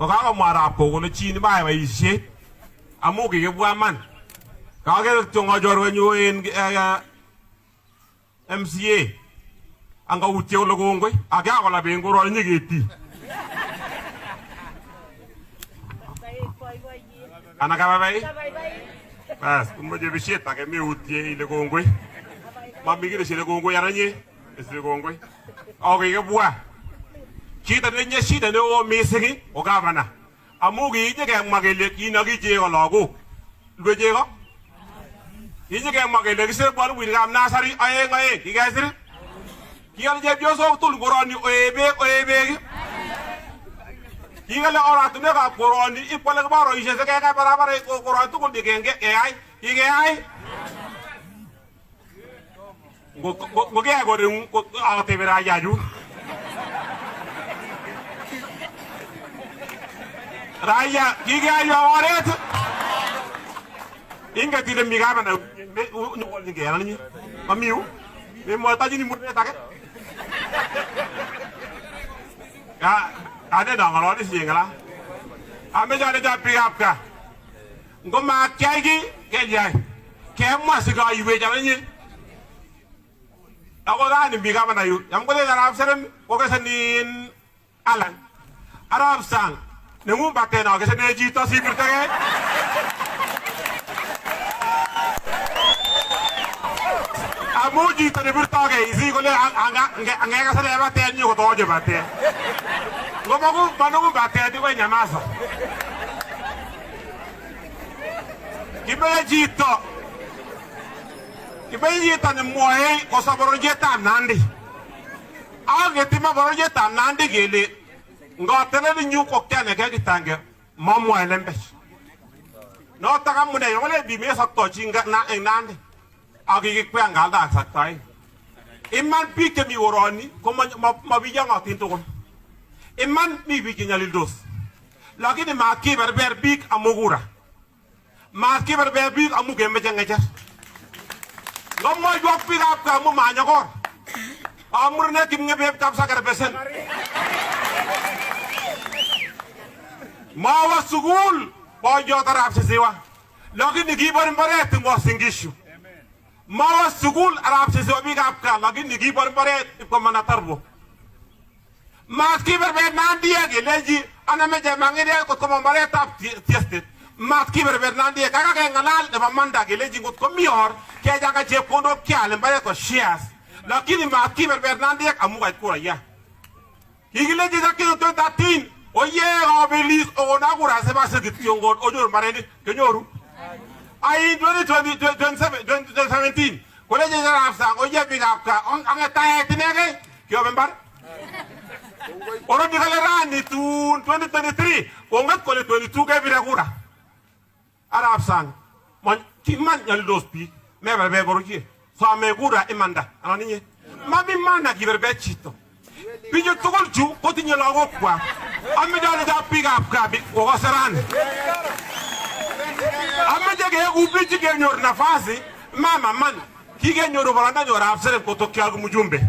kokakomwa arap kole chi nebae boisiet amu kikibwa man. Kager tongo jorwenyu en MCA anga utye kole kongoi aka kola bengoro nyigeti. Ana kababai? Bas, kumoje bisiet ake mi utye ile kongoi. Mami kile sile kongoi aranye, sile kongoi. Kikibwa. Chita nenye shida ne o mising o gavana. Amu kije kemwa kele kinaki chego lagok. Lwe chego? Kije kemwa kele kisir bolu William Nasari aeng kikesir. Kiyal chepyosok tul koroni oebek. Kikale oratunwekab koroni ipkole kibaroishek sekeke barabara koroni tugul dikenge keyai. Kikeyai. Ngokeyai koreng akatebera yaju. Raya, kikeyai oret. Inga tile migaba na nyol ngera ni. Mamiu. Me mota jini murne take. Ya, ade da ngalo ni singala. Ame jare ja pick up ka. Ngoma kyai kelyai. Kemwa siga iwe jare ni. Ako da ni migaba na yu. Yam ko le arab seren ko ka sanin alan. Arab sang. Nengu bate na ke sene jito sipir tage. Amu jito ne birtage isi ko le anga ka sene bate ni ko toje bate. Ngomagu manogu bate di ko nyamasa. Kibe jito ne moe ko saboro jeta nandi. Age tima boro jeta nandi gele. Ngotele ni nyuko kene ke gitange momo elembe no taka mune yole bi me sakto chinga na enande agi kwa ngalda saktai iman pike mi woroni ko ma biya ngatin to kon iman mi bi nyalil dos lakini ma ki berber bik amugura ma ki berber bik amuge mejenga jar ngomo jok pi ap ka mu ma nyakor amurne kimnge be tap sakar besen Mawa sugul bojo tarap sewa lakini gibar baret ngo singishu Mawa sugul arab sewa bi kapka lakini gibar baret ko mana tarbo mas kiber be nandiye geleji ana meje mangire ko baret tap tiestet mas kiber be nandiye kaka ke ngalal de manda geleji ngot ko mior ke jaga je kondo kyale bare ko shares lakini mas kiber be nandiye amuga ko ya higeleji zakino 13 Oye obelis onagura se base kitiongo ojor mareni kenyoru ai 2017 koleje jara sang oye bigapka anga tae tinege kyo member oro digalerani tu 2023 ongat kole 22 ke biragura arab sang mon timan nyal dospi mebe be boroji so me gura imanda anani mabi mana giberbe chito Pijo tukul ju kotinye lagok kwa amejale da pick up ka bi ko saran amejage ubiji ke nyor nafasi mama man kige nyor baranda nyor afsere ko to kyagu mujumbe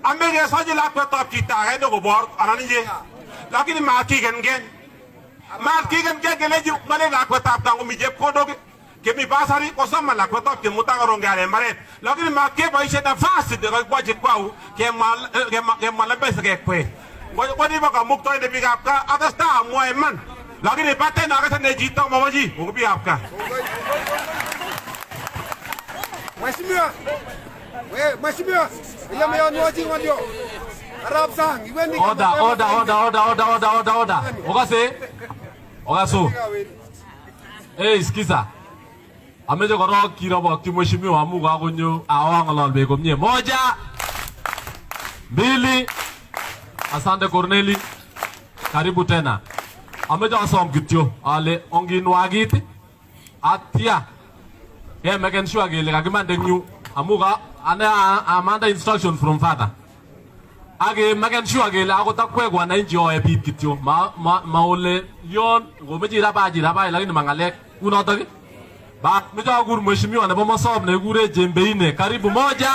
amege saje la ko top kita endo go bor anani je lakini ma kigen geleji male la ko tap tangu mi je ko doge ke mi basari ko sama la ko top ke mutangaro ngale maret lakini ma ke ba ishe nafasi de ko baje kwau ke mal bese ke kwe ko di ba ka mukto de biga ka atasta moy man lakini pate na ka ne jito mawaji ko bi apka Mheshimiwa ile meonwaji ndio Arab sang iwendi Oda Ogaso sikiza Ameje korok kirobok mheshimiwa Mungu akonyo awang'ololbe komie. Moja, mbili, asante Corneli, karibu tena. Ameje asom kityo ale onginwagit atia. Meken sure kele kakimande nyu amuga ana amanda instruction from father. Age meken sure kele akotakwe kwa wananchi oe bit kityo. Ma ole yon ngomeji raba lakini mangalek unotok. Ba mja guru mheshimiwa na bomo sob na gure jembeine karibu moja.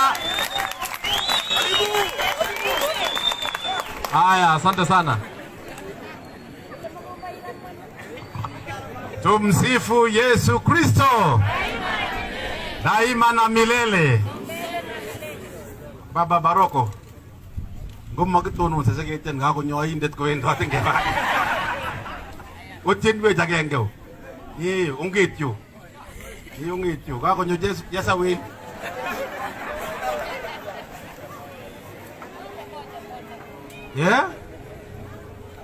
Haya asante sana. Tumsifu Yesu Kristo daima na milele. Baba Baroko ngomma kitonu sasageten ga konyoindet kowendote ngeba otienwe jagengeo ongityu ga konyo Jesawil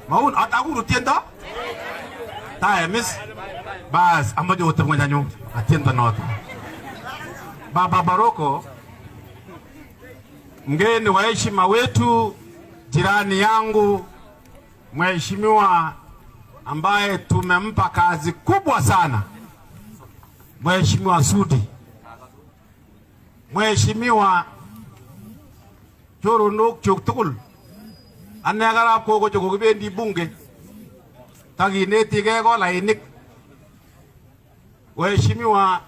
maun ataguru tienda tae miss bas amajo utemwe nyanyo atienda nota. Baba Baroko, mgeni wa heshima wetu, jirani yangu, mheshimiwa ambaye tumempa kazi kubwa sana, Mheshimiwa Sudi, Mheshimiwa Chorunuk Chuktukul, anegara kogo chogo kibendi bunge, tagineti ko lainik, Mheshimiwa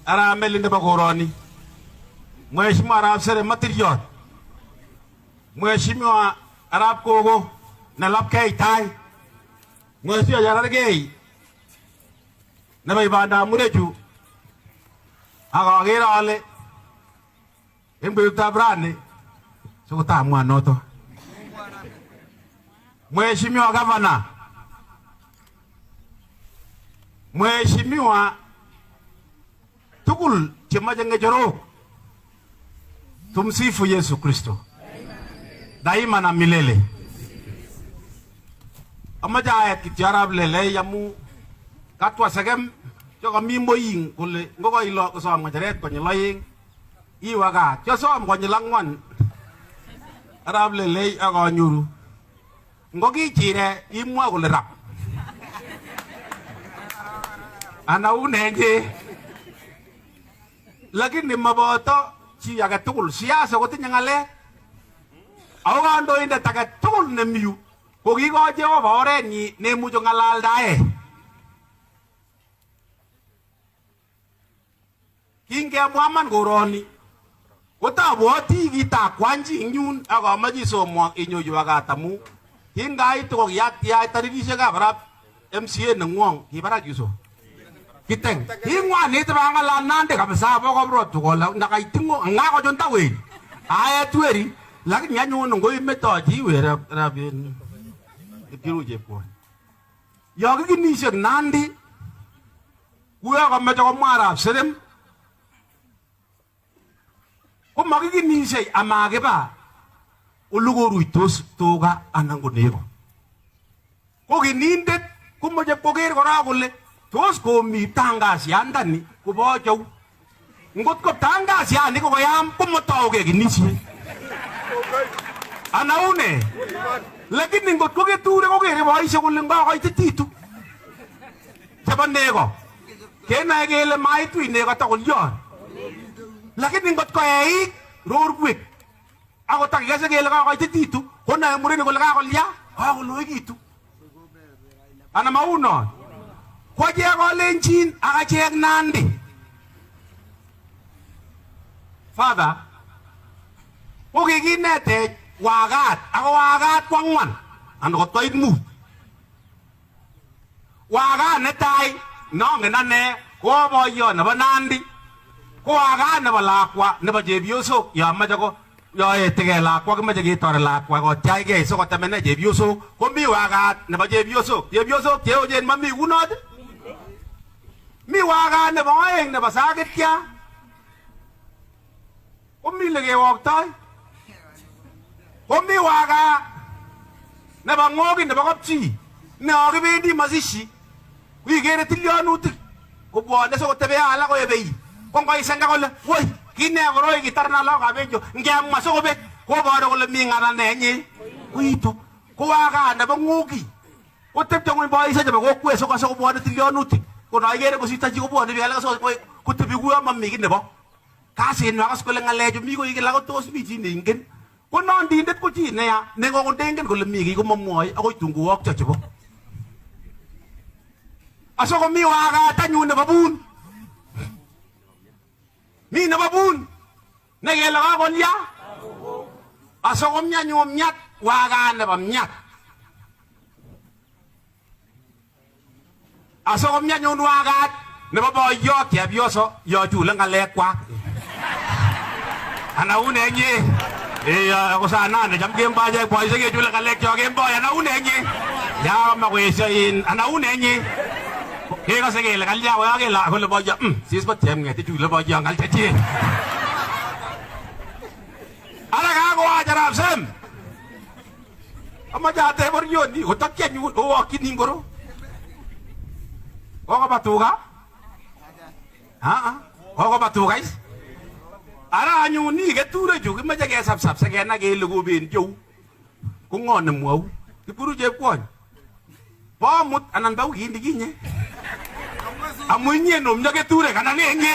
Arameli ndeba koroni, Mheshimiwa Arab Sere Matiriot, Mheshimiwa Arab Kogo na Lapkei Tai, Mheshimiwa Jarargei na Baibanda Mureju, akagera ale embe utabrane sukuta mwanoto. Mheshimiwa Gavana, Mheshimiwa tukul chemaje ngejoro. Tumsifu Yesu Kristo daima na milele. Amaja ayat kitiarab lele yamu katwa sagem choka mimbo ing kule ngoko ilo kosom ngajeret konye loying iwaga chosom konye langwan arab lele ako nyuru ngoki chire imwa kule rap ana unenge lakini maboto chi age tugul siasa kotinye ng'alek ako kandoindet age tugul nemiyu kokikochi Jehova orenyi nemuchi ng'alaldae. Kingemwa man koroni kotabwoti kitakwanji ing yun akamache isomwa inyoyu akatamu kingaitu kokiyat taririshekab arap MCA nengwong kibarak yuso kiteng ingwanit bangala nande kabisa bokobro tukola nakaitingo ngako jonta we aya tweri lakini nyanyuno ngoimetoji wera rabin kiruje po yogi kinishek nandi kuya kameto komwarab serem komakikinishei amakiba ulukoruitos tuga anan ko nego ko kinindet komoche koker kora kole tos komi tangasiandani kobo cheu ngot ko tangasiani kokoyam komotauge kinisiet anaune lakini ngot ko keture kokere boisiek kole ngokoitititu chebo nego kenae kele maitu nego tugul yon lakini ngot ko eik rorwek akot akikase kele kakoitititu konae murenik kole kakolya kakoloikitu ana maunon kwachek kolenchin akachek Nandi. Father kokikinetech wakat ako wakat kwangwan anan kotoit mut. Wakat netai nongen ane ko boyo nebo Nandi ko wakat nebo lakwa nebo chepyosok yomoche ko yoetegei lakwa kimeche ketore lakwa kotiachgei sikotemene chepyosok komi wakat nebo chepyosok cheochen mami kunot mi wakat nebo oeng nebo sakitya komi lekewoktoi komi wakat nebo ng'oki nebo kapchi neokibendi masishi ikere tilyonutik kobwone sikotebe alak koebei ko ngoisenga kole woi kine koroi kitarna lakokab enjo ngemwa sikobek koboru kole mi ng'ananenyi uitu ko wakat nebo ng'oki kotepche ng'ony boisiek chebo kokwet sikose kobwone tilyonutik konoikere kositochi kobwone biik alak kotebi kuyo mami ki nebo kasinwa kas kole ng'alechu mi koi kila kotos mi chi neingen ko nondindet ko chi neya nengondengen kole mi ki komamwoe akoi tunguwokcho chebo asikomi wakat anyun nebo bun mi nebo bun nekele kakolya asikomi anyun myat wakat nebo myat Aso komnya nyun wagat nebo boyo chepyoso yo chule ngalek kwak. Ana unenyi ko sana ne jam kembaje boy se ke chule ngalek cho kemboy ana unenyi. Ya makwesyo in ana unenyi. Ke ka se ke le kalya wa ke la ko le boyo sis pa tem nge ti chule boyo ngal chachi. Ala ka ko ajarap sem. Ama jate bor yoni ko takya nyu o akini ngoro. Koko batuga? Koko batuga is? Ara nyu ni ke ture ju ma jage sap se ke na ke lugu bin ju. Ku ngon mo. Ki puru je kwon. Ba mut anan ba gi ndi nye. Amunye nom jage ture kana ne nye.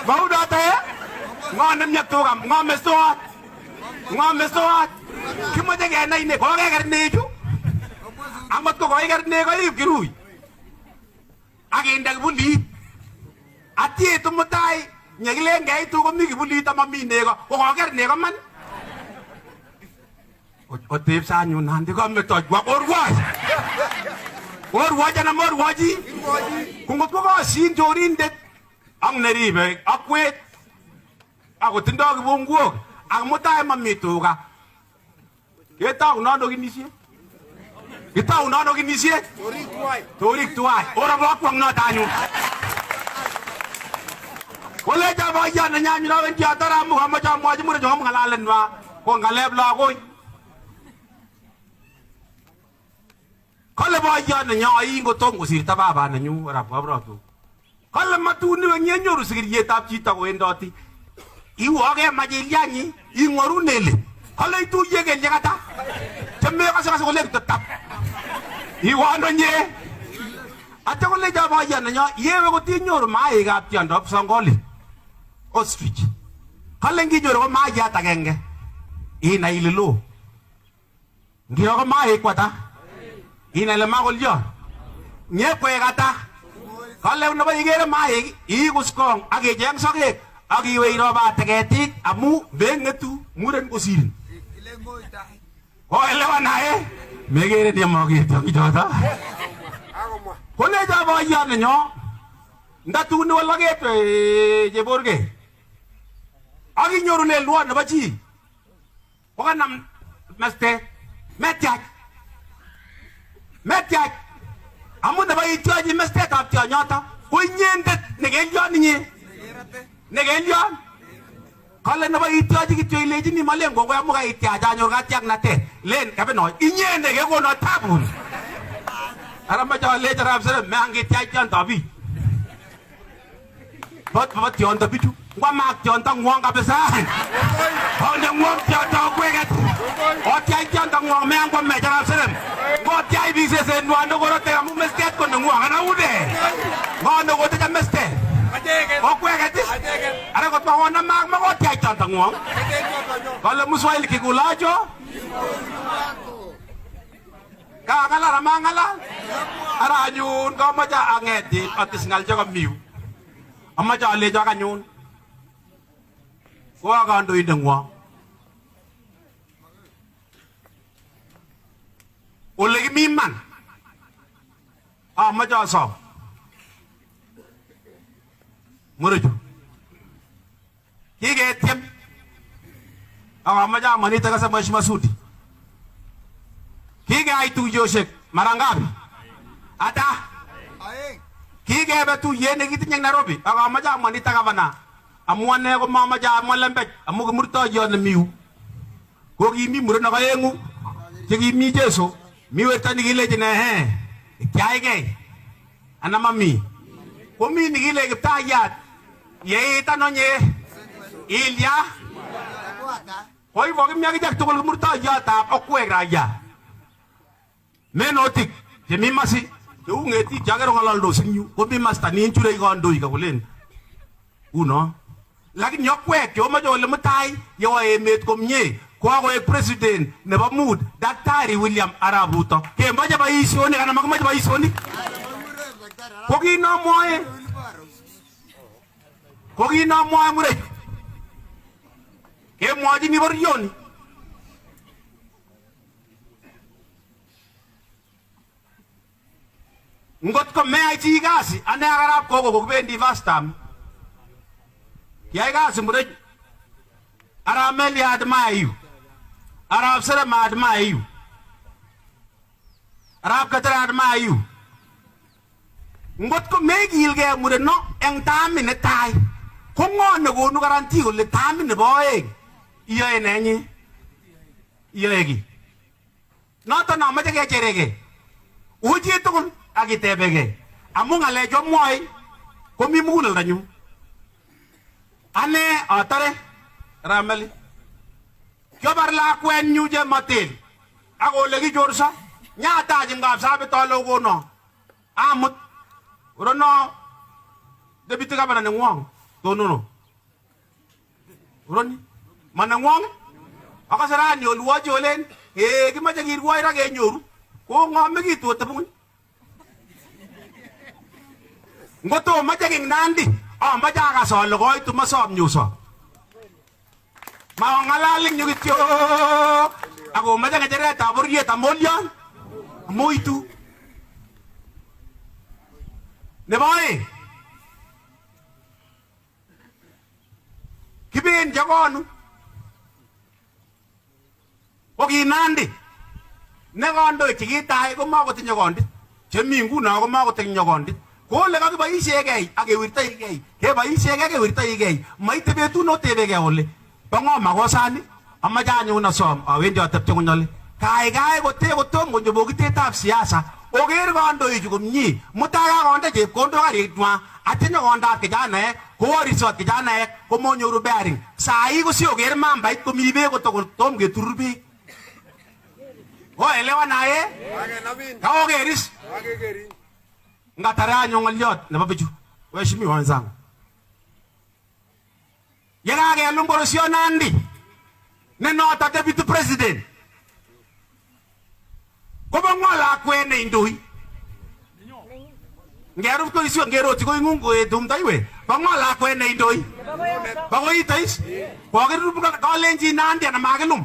Bau da te? Ngon nem nyak to gam ngon mestoat. Ngon mestoat. Ki ma jage na ine ko ga gar ne ju. Amat ko koi gar ne ko ip kirui. Age ndag buli. Ati itu mutai nyagle ngai tu ko mi buli ta mami ne ko gar ne ko man. O tip sa nyu nan di ko me to wa orwa. Orwa jana morwa ji. Kungot ko sin jorin det ang neri be akwet. Ako tindog bunggo. Ang mutai mami tu ka. Kita no do ginisi. Kita unono ginisi. Torik tuai. Ora blok wang no tanyu. Kole ja ba ya na nyanyu na wen ja tara Muhammad ja mo jimu jo ngalalen wa. Ko ngaleb la ko. Kole ba ya na nya yi ngo to ngusir ta baba na nyu ora ba bro tu. Kole matu ni wen nyenyo rusir ye tap chi ta ko endoti. Iwo ge ma je yanyi i ngoru nele. Kole tu ye ge nyata. Temme ka sa ko le tap. Iwano nye ate ko le jaba yana nya yewe ko tinyor mai ga tiandop songoli ostrich kalengi joro ko mai ya tagenge ina ililo ngiro ko mai kwata ina le magol jo nye ko gata kale no ba igere mai I guskong age jeng soge agi we ro ba tegetik amu bengetu muren ko sirin ko elewa nae megere dia mau gitu kita. Kone jaba yana nyo. Ndatu ni wala gitu je borge. Agi nyoru le luan na baji. Waka nam meste metiak. Metiak. Amu na ba itu aja meste tap tia nyata. Ko nyendet negelion ni. Negelion. Kala na ba itu aja gitu ileji ni maleng go amu ga itu aja nyor ga tiak nate. Len kabe no inyende ke ko no tabun. Ara ma ja le jarab sere mangi tiak jan tabi. Bat jon tabi tu. Ngwa mak jon ta ngwang ka besa. Ho ne ngwang ja ta kweget. O tiak jan ta ngwang me ngwa me jarab sere. Ngo tiak bi se se nwa no go te amu mestet ko ngwang ana ude. Ngo no go te mestet. O kweget. Ara ko pa wona mak ma ko tiak jan ta ngwang. Kalau muswail ki gulajo. Kangala ramangala. Ara nyun ko ma ja angeti atis ngal jo miu. Ama ja le ja kanyun. Ko ga ndo idengwa. Olegi miman. Ama ja so. Muruju. Kige tem. Ama ja mani taga sa mash masudi. Kiga itu Joseph Marangabi. Ada. Kiga betu yene gitu nyang Nairobi. Aga maja mani tagavana. Amuane ko mama ja molembe. Amu murto jo na miu. Ko gi mi murna ka yengu. Tigi mi Jesu. Mi wetani gile jine he. Kyai ge. Ana mami. Ko mi ni gile gita yat. Ye tanonye. Ilya. Koi vogi mi agi jak tokol murto ja ta okwe raja. Menotik, jemi masi, eu ngeti jagero ngalal do sinyu, kopi mas tani chure gondo ika kulen. Uno, lagi nyokwe kyo ma jo le mutai, yo emet komnye, kwa ko president ne ba mood, Daktari William Arap Ruto. Ke maja ba isoni kana maja ba isoni. Kogi na moye. Kogi na moye mure. Ke moji ni bor yoni. ngot ko meyai chi kasi ane ak arap Gogo kokibendi first term kiyai kasi murech arap Meliat Mayu arap Seremat Mayu arap Katerat Mayu ngot ko megilgei mureno eng tamit netai ko ngo nekonu garanti kole tamit nebo oeng iyoe nenyi iyoe ki noton amoche kecheregei uchi tugul akitebegei amu ng'alechu amwoe komi muguleldonyu ane atare Rameli kiobar lakwenyu Chematel ak ole kichorso nyatachi Kapsabet ale okono amut urono deputy governor nengwong tonono uroni manengwong akase rani olwochi olen kimache kirwoi ra kenyoru ko ng'omekitu otebung'uny ngoto mache king Nandi amache akas ale koitu masom nyuso mawang'alaling nyu kityo ako mache ng'echeretab bororiet amolion amoitu nebo oeng kiben chekonu ko ki Nandi ne kandochi kitai komakotinye kondit chemi nguno komakotinye kondit ko ole kakiboisiegei ak kewirtoigei keboisiegei kewirtoigei maite betut notebegei ole bo ng'o makosani amache anyun asom awendi atepche konyole kaikai kotom konyo bokitetab siasa oker kandoichu komie mutai kakonde chepkondok karitng'wa atinye kondat kijanaek koworisot kijanaek komonyoru bearing sai kosioker mambait komi beek kotokotom keturur beek oelewa naye kaokeris ngatare anyun ng'oliot nebo bichu waheshimiwa wenzangu yekakelum borosio Nandi ne noto deputy president kobo ng'o lakwet neindoi ngerub koisio ngeroti koing'ung koetumtoiwe bo ng'o lakwet neindoi bo koitois kokirub kalenjin Nandi ana makilum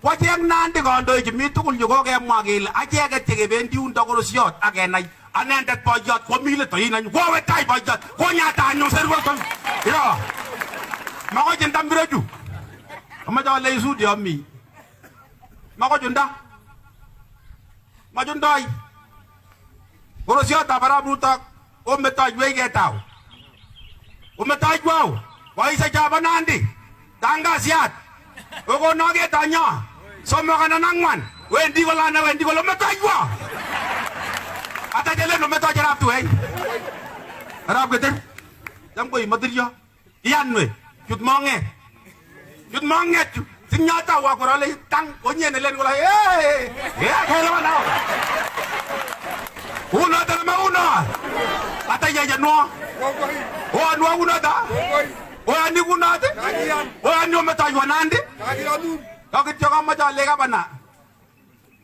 kwacheng Nandi kandoichu mi tugul yu kokemwa kele acheket chekebendi yundo korosiot ak kenai anendet boiyot komi let oinanyu kowetai boiyot konyata anyun serwoton yo makochunda mbirechu amache ale isudi ami makochunda machundoi korosiotab arap Ruto ometoiwech ketau ometoiwau boise chabo Nandi tangasiat okono ketonyo somok anan ang'wan wendi kolane wendi kole ometoiwo ata chelen ometoche arap Tuwei arap Keter cham koi matilyo iyanwe chut mong'et sinyatawa korale tang onyene len kola kelewa nao uno tana uno ata yeye no o uno ta o ani uno ta o ani ometoiwo Nandi kakityo kamache ale kabana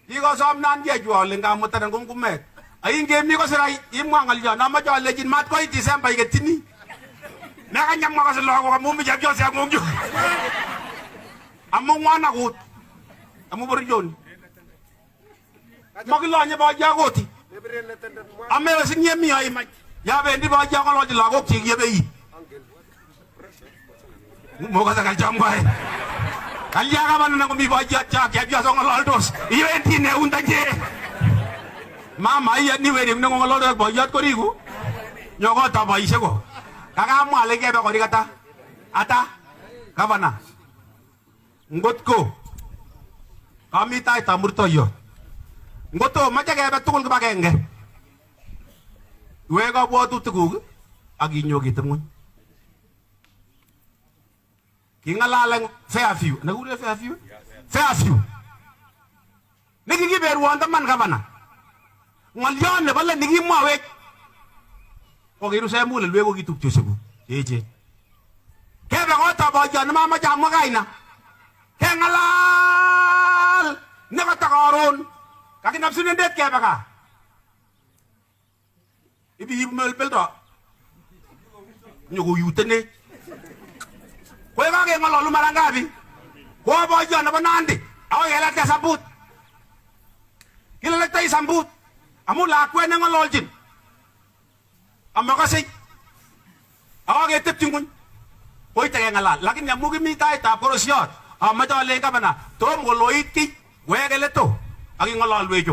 kikosom Nandi ajwa ole ngamutana kumkumet aingemi kosirai imwa ng'olyon amache alechin mat koit December iketini nekanyamwa kose lagok amu mi chepyoset ng'ung yu amu ng'wan akut amu bororioni makilonye boyo koti amewe sinyemi aimach yabendi boyo kolochi lagok chik yebei mokose kalchongwae kalya kabana komi boyo chak chepyoso ng'ololdos iwendi neundache mama iyani werik neng'ong'ololdos boyot koriku nyokota boisieko kakamwa ale kebe korik ata gavana ngotko kami taitab murtoiyot ngoto mache kebe tugul kibagenge iwe kabwatutikuk ak inyokitu ng'uny king'alalen Fairview nekure Fairview nekikiberwon taman gavana ng'olyon nebo let nikimwawech kokiruse mulelwek ko kitupchosiekuk cheechen kebe kotab boyot nemamache amwa kaina keng'alal nekata karon kakinam sinendet kebe gaa ibiib melbeldo nyokoyutene koe kakeng'ololu mara ngapi ko boyot nebo Nandi akoi kelekte sambut kilelektoi sambut amu lakwet neng'ololchin amakase aketepchi ng'uny koite keng'alal lakini amu kimi taitab korosiot amache alen gavana tom koloit kiy weke leto ak ing'ololwech